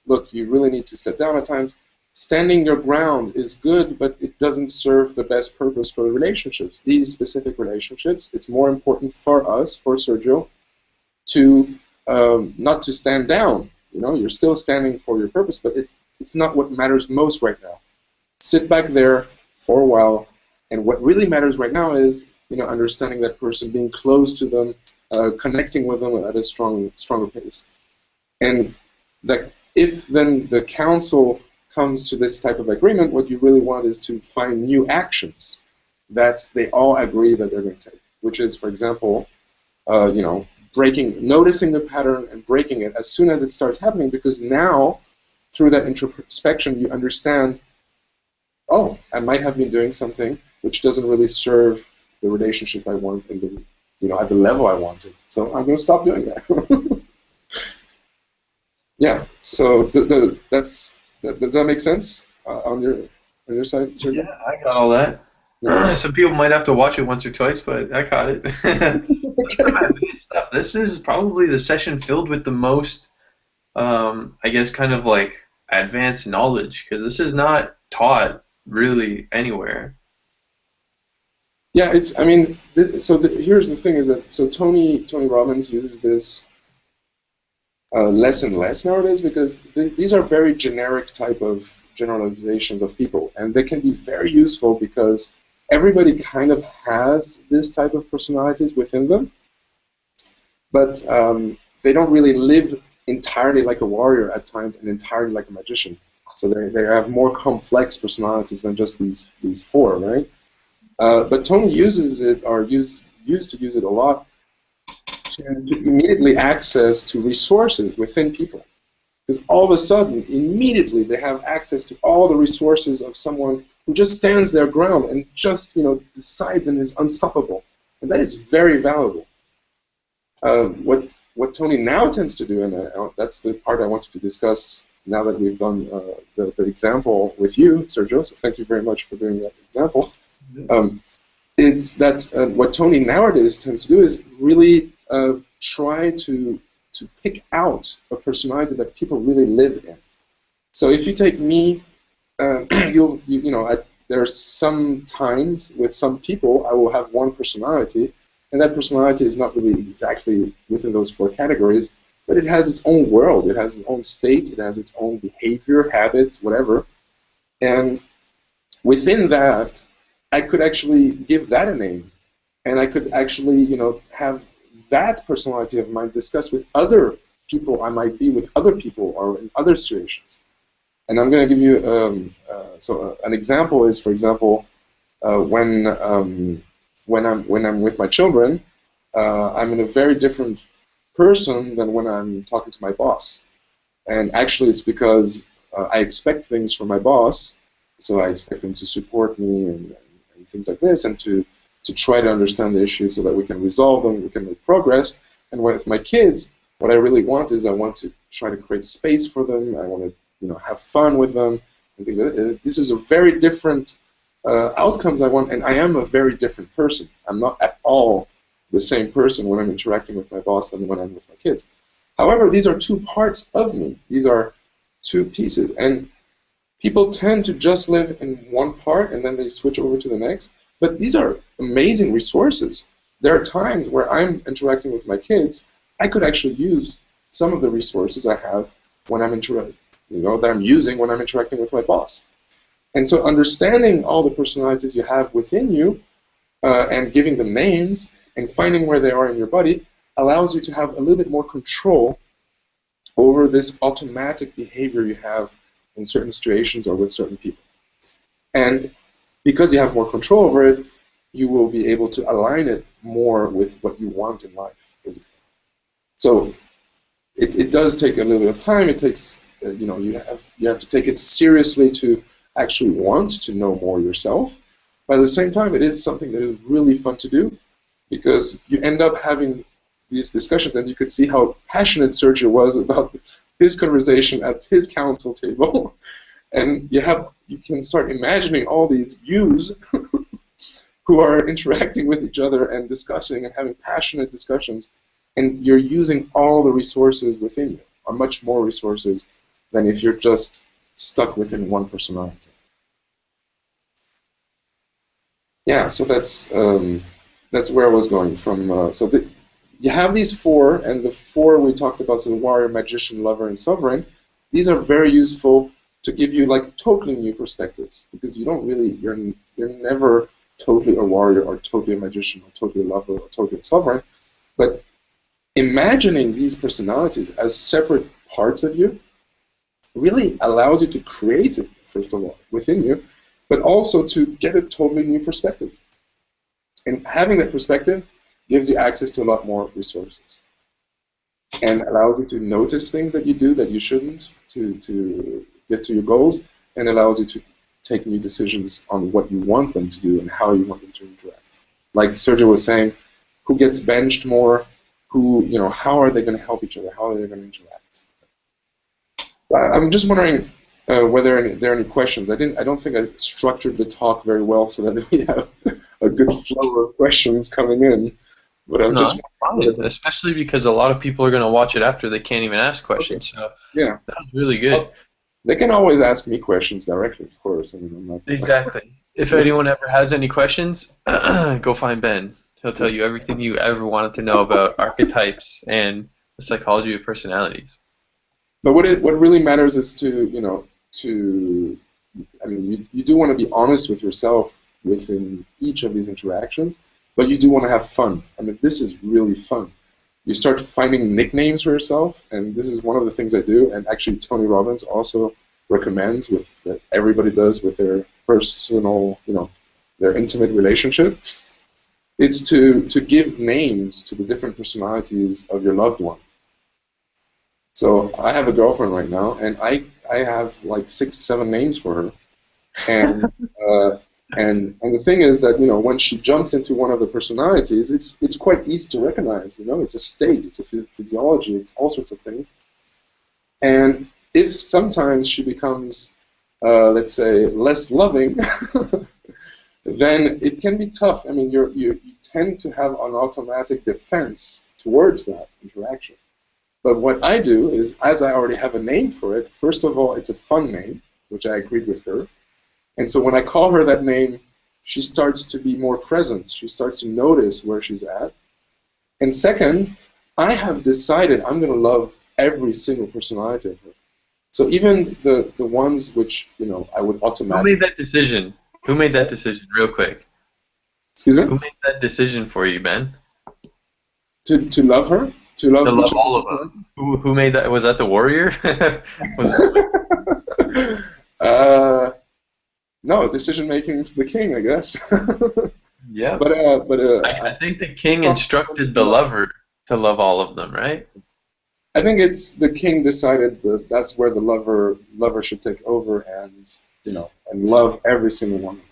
[SPEAKER 2] look, you really need to step down at times. Standing your ground is good, but it doesn't serve the best purpose for the relationships. These specific relationships, it's more important for us, for Sergio, to not to stand down. You're still standing for your purpose, but it's not what matters most right now. Sit back there for a while, and what really matters right now is understanding that person, being close to them, connecting with them at a stronger pace. And that if then the council comes to this type of agreement, what you really want is to find new actions that they all agree that they're going to take, which is, for example, noticing the pattern and breaking it as soon as it starts happening, because now, through that introspection, you understand, oh, I might have been doing something which doesn't really serve the relationship I want and at the level I wanted. So I'm going to stop doing that. Yeah. So does that make sense on your side, Sergio?
[SPEAKER 1] Yeah, I got all that. Yeah. Some people might have to watch it once or twice, but I caught it. Some advanced stuff. This is probably the session filled with the most, I guess, kind of like advanced knowledge, because this is not taught really anywhere.
[SPEAKER 2] Yeah, here's the thing is that Tony Robbins uses this less and less nowadays, because these are very generic type of generalizations of people, and they can be very useful because everybody kind of has this type of personalities within them, but they don't really live entirely like a warrior at times and entirely like a magician. So they have more complex personalities than just these four, right? But Tony uses it, or used to use it a lot, to immediately access to resources within people. Because all of a sudden, immediately, they have access to all the resources of someone who just stands their ground and just, decides and is unstoppable. And that is very valuable. What Tony now tends to do, and that's the part I wanted to discuss now that we've done the example with you, Sergio, so thank you very much for doing that example, is that what Tony nowadays tends to do is really try to pick out a personality that people really live in. So if you take me, there are some times with some people I will have one personality, and that personality is not really exactly within those four categories, but it has its own world, it has its own state, it has its own behavior, habits, whatever. And within that, I could actually give that a name, and I could actually, have that personality of mine discussed with other people I might be with other people or in other situations. And I'm going to give you an example is, for example, when I'm with my children, I'm in a very different person than when I'm talking to my boss. And actually, it's because I expect things from my boss, so I expect him to support me and things like this, and to try to understand the issues so that we can resolve them, we can make progress. And with my kids, what I really want is I want to try to create space for them. I want to, have fun with them. And things like that. This is a very different outcomes I want, and I am a very different person. I'm not at all the same person when I'm interacting with my boss than when I'm with my kids. However, these are two parts of me. These are two pieces. And people tend to just live in one part, and then they switch over to the next. But these are amazing resources. There are times where I'm interacting with my kids, I could actually use some of the resources I have when I'm that I'm using when I'm interacting with my boss. And so understanding all the personalities you have within you and giving them names and finding where they are in your body allows you to have a little bit more control over this automatic behavior you have in certain situations or with certain people. And because you have more control over it, you will be able to align it more with what you want in life. So it does take a little bit of time. It takes, you have to take it seriously to actually want to know more yourself. But at the same time, it is something that is really fun to do, because you end up having these discussions, and you could see how passionate Sergio was about his conversation at his council table. And you can start imagining all these yous who are interacting with each other and discussing and having passionate discussions, and you're using all the resources within you, or much more resources than if you're just stuck within one personality. Yeah, so that's where I was going from. You have these four, and the four we talked about, so the warrior, magician, lover, and sovereign. These are very useful to give you like totally new perspectives, because you don't really, you're never totally a warrior or totally a magician or totally a lover or totally a sovereign, but imagining these personalities as separate parts of you really allows you to create it, first of all, within you, but also to get a totally new perspective. And having that perspective gives you access to a lot more resources and allows you to notice things that you do that you shouldn't to get to your goals, and allows you to take new decisions on what you want them to do and how you want them to interact. Like Sergio was saying, who gets benched more, how are they going to help each other, how are they going to interact? I'm just wondering whether there are any questions. I don't think I structured the talk very well so that we have a good flow of questions coming in. But I'm just
[SPEAKER 1] fine, especially because a lot of people are going to watch it after they can't even ask questions. Okay. So yeah, that was really good.
[SPEAKER 2] Well, they can always ask me questions directly, of course. I mean, I'm not
[SPEAKER 1] exactly. If anyone ever has any questions, go find Ben. He'll tell you everything you ever wanted to know about archetypes and the psychology of personalities.
[SPEAKER 2] But what really matters is to you do want to be honest with yourself within each of these interactions, but you do want to have fun. I mean, this is really fun. you start finding nicknames for yourself, and this is one of the things I do, and actually Tony Robbins also recommends that everybody does with their personal, their intimate relationship. It's to give names to the different personalities of your loved one. So I have a girlfriend right now, and I have like 6, 7 names for her, and and the thing is that when she jumps into one of the personalities, it's quite easy to recognize. It's a state, it's a physiology, it's all sorts of things. And if sometimes she becomes, let's say, less loving, then it can be tough. I mean, you tend to have an automatic defense towards that interaction. But what I do is, as I already have a name for it, first of all, it's a fun name, which I agreed with her. And so when I call her that name, she starts to be more present. She starts to notice where she's at. And second, I have decided I'm going to love every single personality of her. So even the ones which, I would automatically...
[SPEAKER 1] Who made that decision? Who made that decision, real quick?
[SPEAKER 2] Excuse me?
[SPEAKER 1] Who made that decision for you, Ben?
[SPEAKER 2] To love her? To love
[SPEAKER 1] all of them. Who made that? Was that the warrior?
[SPEAKER 2] No, decision making is the king, I guess.
[SPEAKER 1] Yeah.
[SPEAKER 2] But
[SPEAKER 1] I think the king instructed the lover to love all of them, right?
[SPEAKER 2] I think it's the king decided that that's where the lover should take over and and love every single one of them.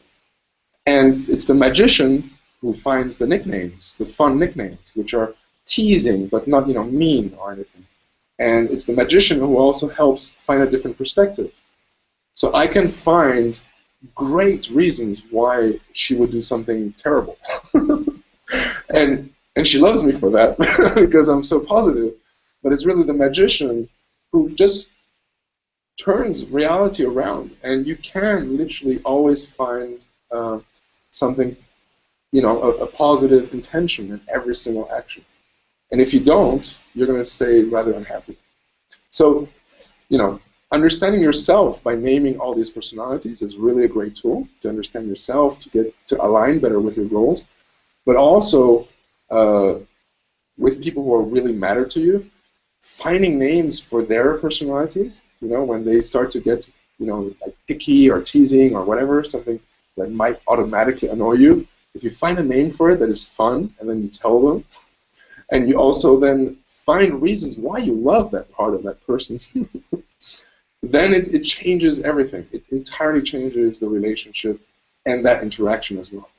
[SPEAKER 2] And it's the magician who finds the nicknames, the fun nicknames, which are teasing but not mean or anything. And it's the magician who also helps find a different perspective. So I can find great reasons why she would do something terrible. and she loves me for that because I'm so positive. But it's really the magician who just turns reality around, and you can literally always find something, a positive intention in every single action. And if you don't, you're going to stay rather unhappy. So, understanding yourself by naming all these personalities is really a great tool to understand yourself, to align better with your goals, but also with people who really matter to you, finding names for their personalities. When they start to get like picky or teasing or whatever, something that might automatically annoy you. If you find a name for it that is fun, and then you tell them, and you also then find reasons why you love that part of that person, then it changes everything. It entirely changes the relationship and that interaction as well.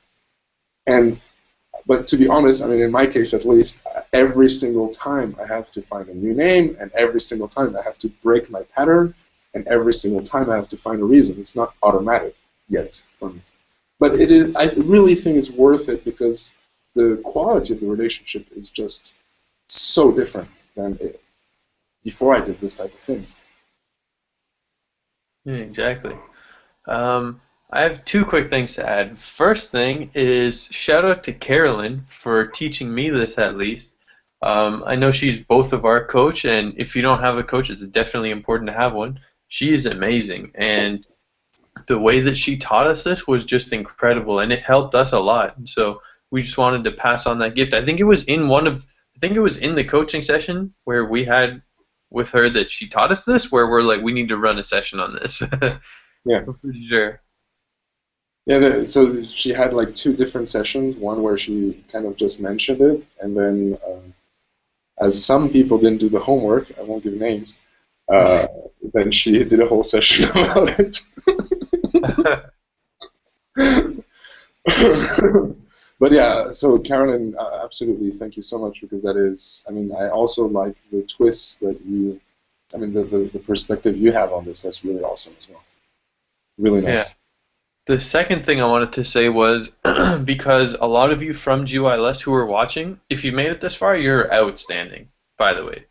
[SPEAKER 2] But to be honest, I mean, in my case at least, every single time I have to find a new name, and every single time I have to break my pattern, and every single time I have to find a reason. It's not automatic yet for me. But it is. I really think it's worth it because the quality of the relationship is just so different than before I did this type of things.
[SPEAKER 1] Yeah, exactly. I have 2 quick things to add. First thing is shout out to Carolyn for teaching me this at least. I know she's both of our coach, and if you don't have a coach, it's definitely important to have one. She is amazing, and the way that she taught us this was just incredible, and it helped us a lot. So we just wanted to pass on that gift. I think it was in the coaching session where we had with her that she taught us this, where we're like, we need to run a session on this.
[SPEAKER 2] Yeah.
[SPEAKER 1] I'm pretty sure.
[SPEAKER 2] Yeah, so she had like 2 different sessions, one where she kind of just mentioned it, and then as some people didn't do the homework, I won't give names, then she did a whole session about it. But yeah, so Carolyn, absolutely, thank you so much, because that is, I mean, I also like the twist that you, I mean, the perspective you have on this. That's really awesome as well. Really nice.
[SPEAKER 1] Yeah. The second thing I wanted to say was, because a lot of you from GYLS who are watching, if you made it this far, you're outstanding, by the way.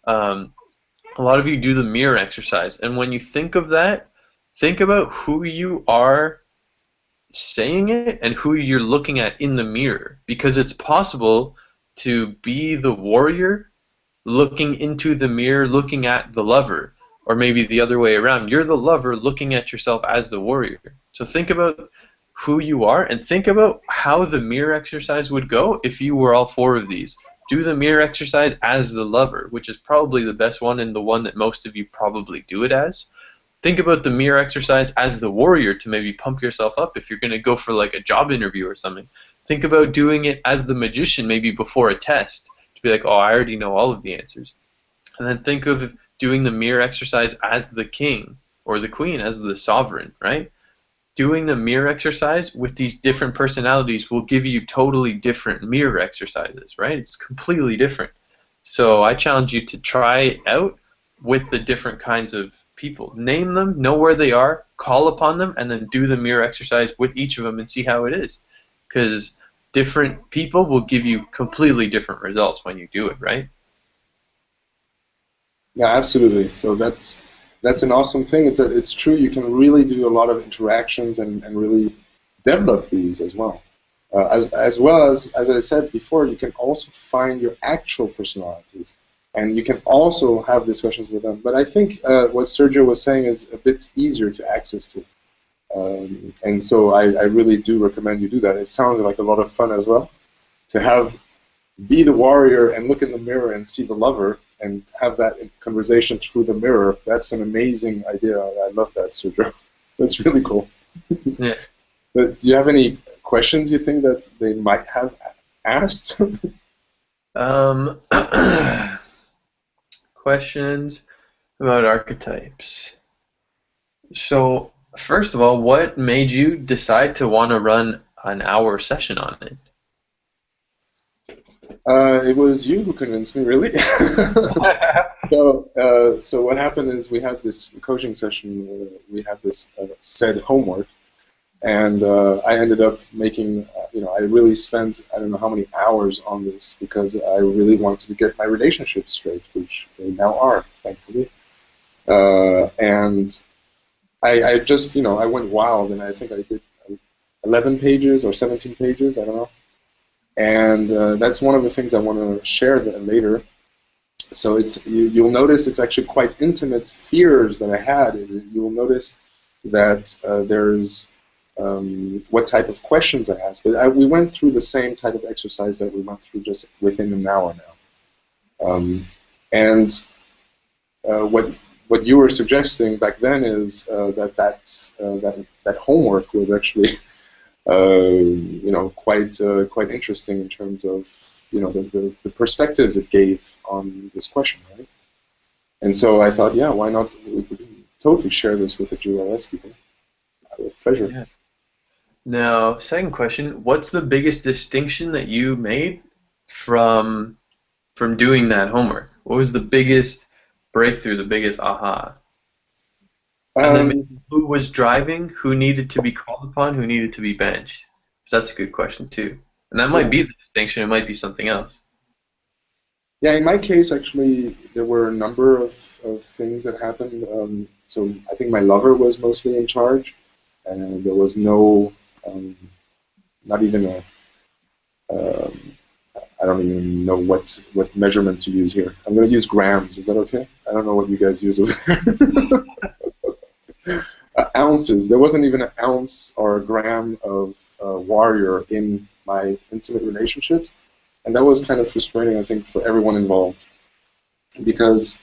[SPEAKER 1] A lot of you do the mirror exercise, and when you think of that, think about who you are saying it and who you're looking at in the mirror, because it's possible to be the warrior looking into the mirror, looking at the lover, or maybe the other way around. You're the lover looking at yourself as the warrior. So think about who you are, and think about how the mirror exercise would go if you were all 4 of these. do the mirror exercise as the lover, which is probably the best one and the one that most of you probably do it as. Think about the mirror exercise as the warrior to maybe pump yourself up if you're going to go for like a job interview or something. Think about doing it as the magician maybe before a test to be like, oh, I already know all of the answers. And then think of doing the mirror exercise as the king or the queen, as the sovereign, right? Doing the mirror exercise with these different personalities will give you totally different mirror exercises, right? It's completely different. So I challenge you to try it out with the different kinds of people. Name them, know where they are, call upon them, and then do the mirror exercise with each of them and see how it is. Because different people will give you completely different results when you do it, right?
[SPEAKER 2] Yeah, absolutely. So that's an awesome thing. It's true. You can really do a lot of interactions and really develop these as well. As well as I said before, you can also find your actual personalities, and you can also have discussions with them. But I think what Sergio was saying is a bit easier to access to. And so I really do recommend you do that. It sounds like a lot of fun as well, to be the warrior and look in the mirror and see the lover and have that conversation through the mirror. That's an amazing idea. I love that, Sergio. That's really cool.
[SPEAKER 1] Yeah.
[SPEAKER 2] But do you have any questions you think that they might have asked?
[SPEAKER 1] Questions about archetypes. So, first of all, what made you decide to want to run an hour session on it?
[SPEAKER 2] It was you who convinced me, really. So what happened is we had this coaching session. We had this said homework, and I ended up making. I really spent I don't know how many hours on this because I really wanted to get my relationships straight, which they now are, thankfully. And I just I went wild, and I think I did 11 pages or 17 pages. I don't know. And that's one of the things I want to share later. So you'll notice it's actually quite intimate fears that I had. You'll notice that there's what type of questions I asked. But we went through the same type of exercise that we went through just within an hour now. And what you were suggesting back then is that homework was actually quite interesting in terms of the perspectives it gave on this question, right? And so I thought, yeah, why not? We could totally share this with the GYLS people with pleasure.
[SPEAKER 1] Yeah. Now, second question: what's the biggest distinction that you made from doing that homework? What was the biggest breakthrough? The biggest aha? And then maybe who was driving, who needed to be called upon, who needed to be benched? So that's a good question too. And that might be the distinction, it might be something else.
[SPEAKER 2] Yeah, in my case, actually, there were a number of things that happened. So I think my lover was mostly in charge, and there was no, not even I don't even know what measurement to use here. I'm going to use grams. Is that okay? I don't know what you guys use over there. Ounces. There wasn't even an ounce or a gram of warrior in my intimate relationships, and that was kind of frustrating, I think, for everyone involved, because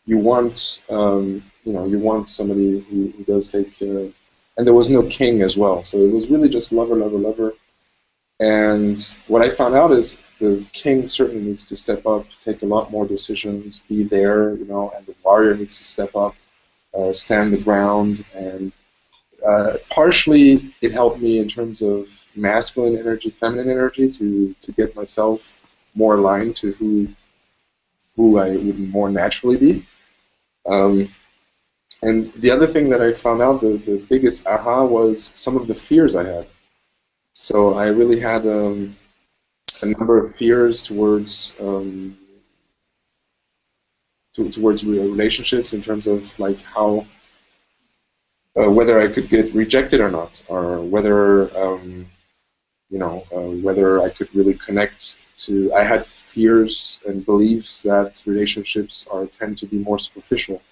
[SPEAKER 2] you want, you want somebody who does take care. And there was no king as well, so it was really just lover, lover, lover. And what I found out is the king certainly needs to step up, take a lot more decisions, be there, and the warrior needs to step up, stand the ground, and partially it helped me in terms of masculine energy, feminine energy, to get myself more aligned to who I would more naturally be. And the other thing that I found out, the biggest aha, was some of the fears I had. So I really had a number of fears towards relationships, in terms of like how whether I could get rejected or not, or whether whether I could really connect to. I had fears and beliefs that relationships tend to be more superficial,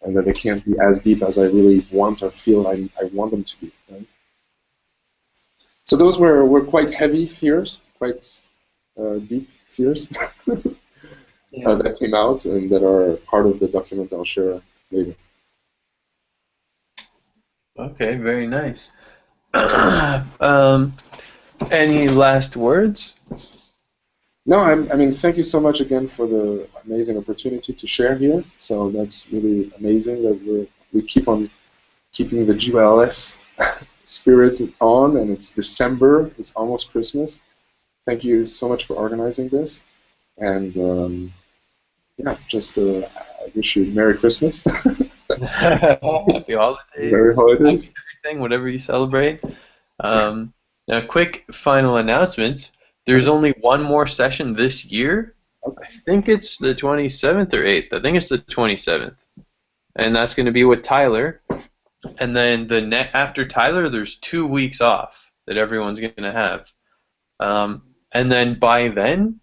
[SPEAKER 2] and that they can't be as deep as I really want or feel I want them to be. Right? So those were quite heavy fears, quite deep fears
[SPEAKER 1] Yeah.
[SPEAKER 2] that came out and that are part of the document I'll share later.
[SPEAKER 1] Okay, very nice. Any last words?
[SPEAKER 2] No, I mean, thank you so much again for the amazing opportunity to share here. So that's really amazing that we keep on keeping the GYLS spirit on, and it's December, it's almost Christmas. Thank you so much for organizing this, and yeah, just I wish you Merry Christmas,
[SPEAKER 1] Happy holidays.
[SPEAKER 2] Merry holidays.
[SPEAKER 1] Everything, whatever you celebrate. Now, quick final announcements. There's only one more session this year.
[SPEAKER 2] Okay.
[SPEAKER 1] I think it's the 27th or 8th. I think it's the 27th. And that's going to be with Tyler. And then after Tyler, there's 2 weeks off that everyone's going to have. And then by then,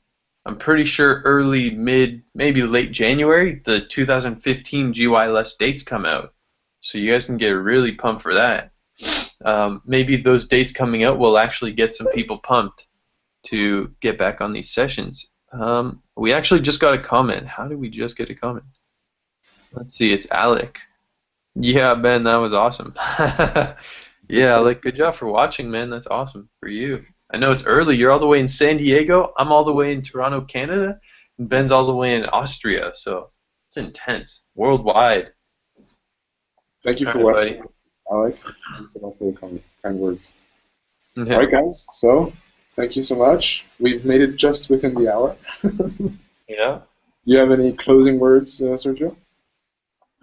[SPEAKER 1] I'm pretty sure early, mid, maybe late January, the 2015 GYLS dates come out. So you guys can get really pumped for that. Maybe those dates coming out will actually get some people pumped to get back on these sessions. We actually just got a comment. How did we just get a comment? Let's see, it's Alec. Yeah, Ben, that was awesome. Yeah, Alec, good job for watching, man. That's awesome for you. I know it's early. You're all the way in San Diego. I'm all the way in Toronto, Canada. And Ben's all the way in Austria. So it's intense. Worldwide.
[SPEAKER 2] Thank you for watching, Alec. Thanks a lot for the kind words.
[SPEAKER 1] Yeah.
[SPEAKER 2] All right, guys. So thank you so much. We've made it just within the hour.
[SPEAKER 1] Yeah.
[SPEAKER 2] Do you have any closing words, Sergio?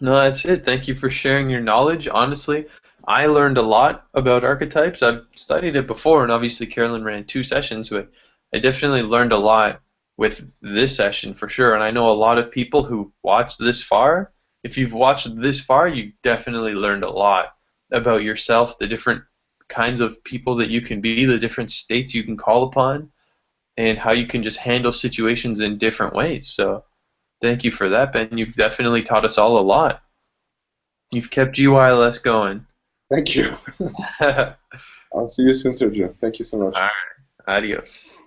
[SPEAKER 1] No, that's it. Thank you for sharing your knowledge. Honestly, I learned a lot about archetypes. I've studied it before, and obviously Carolyn ran 2 sessions, but I definitely learned a lot with this session for sure. And I know a lot of people who watched this far. If you've watched this far, you definitely learned a lot about yourself, the different kinds of people that you can be, the different states you can call upon, and how you can just handle situations in different ways. So thank you for that, Ben. You've definitely taught us all a lot. You've kept GYLS going.
[SPEAKER 2] Thank you.
[SPEAKER 1] All
[SPEAKER 2] I'll see you soon, Sergio. Thank you so much.
[SPEAKER 1] right. Adios.